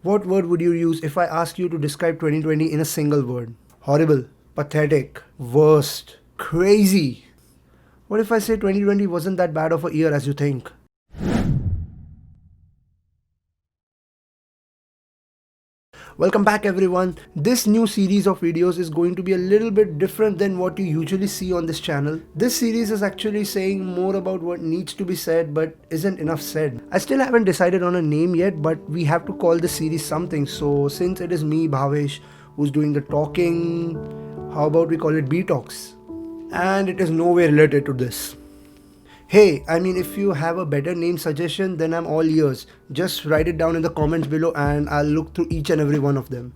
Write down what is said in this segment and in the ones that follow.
What word would you use if I asked you to describe 2020 in a single word? Horrible, pathetic, worst, crazy. What if I say 2020 wasn't that bad of a year as you think? Welcome back everyone. This new series of videos is going to be a little bit different than what you usually see on this channel. This series is actually saying more about what needs to be said but isn't enough said. I still haven't decided on a name yet, but we have to call this series something. So since it is me, Bhavesh, who's doing the talking, how about we call it B-Talks? And it is nowhere related to this. Hey, if you have a better name suggestion, then I'm all ears. Just write it down in the comments below and I'll look through each and every one of them.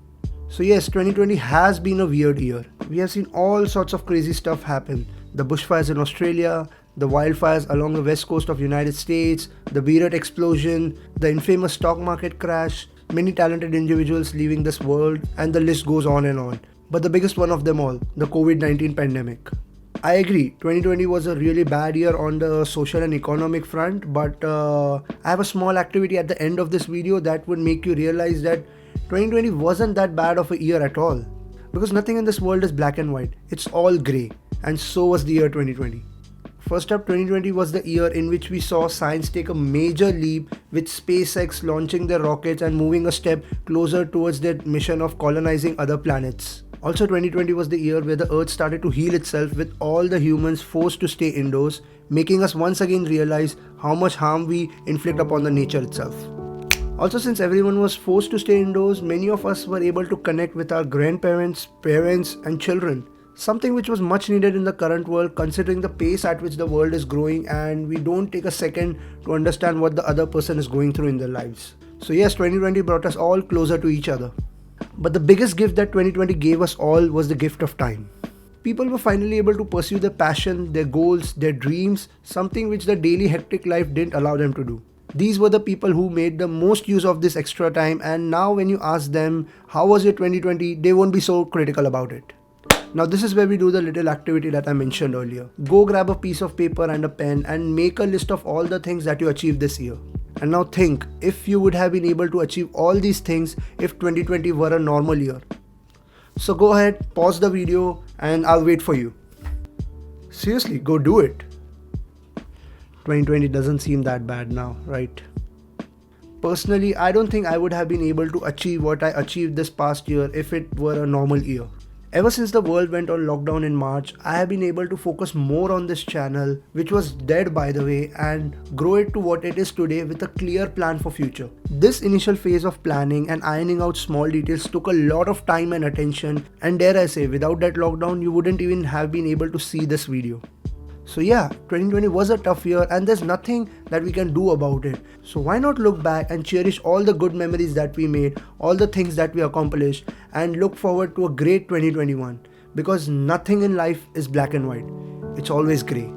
So yes, 2020 has been a weird year. We have seen all sorts of crazy stuff happen. The bushfires in Australia, the wildfires along the west coast of United States, the Beirut explosion, the infamous stock market crash, many talented individuals leaving this world, and the list goes on and on. But the biggest one of them all, the COVID-19 pandemic. I agree, 2020 was a really bad year on the social and economic front, but I have a small activity at the end of this video that would make you realize that 2020 wasn't that bad of a year at all. Because nothing in this world is black and white, it's all grey, and so was the year 2020. First up, 2020 was the year in which we saw science take a major leap, with SpaceX launching their rockets and moving a step closer towards their mission of colonizing other planets. Also, 2020 was the year where the earth started to heal itself, with all the humans forced to stay indoors, making us once again realize how much harm we inflict upon the nature itself. Also, since everyone was forced to stay indoors, many of us were able to connect with our grandparents, parents and children. Something which was much needed in the current world, considering the pace at which the world is growing and we don't take a second to understand what the other person is going through in their lives. So yes, 2020 brought us all closer to each other. But the biggest gift that 2020 gave us all was the gift of time. People were finally able to pursue their passion, their goals, their dreams, something which the daily hectic life didn't allow them to do. These were the people who made the most use of this extra time, and now when you ask them, how was your 2020, they won't be so critical about it. Now this is where we do the little activity that I mentioned earlier. Go grab a piece of paper and a pen and make a list of all the things that you achieved this year. And now think, if you would have been able to achieve all these things if 2020 were a normal year. So go ahead, pause the video and I'll wait for you. Seriously, go do it. 2020 doesn't seem that bad now, right? Personally, I don't think I would have been able to achieve what I achieved this past year if it were a normal year. Ever since the world went on lockdown in March, I have been able to focus more on this channel, which was dead by the way, and grow it to what it is today with a clear plan for future. This initial phase of planning and ironing out small details took a lot of time and attention, and dare I say, without that lockdown, you wouldn't even have been able to see this video. So yeah, 2020 was a tough year and there's nothing that we can do about it. So why not look back and cherish all the good memories that we made, all the things that we accomplished, and look forward to a great 2021. Because nothing in life is black and white. It's always grey.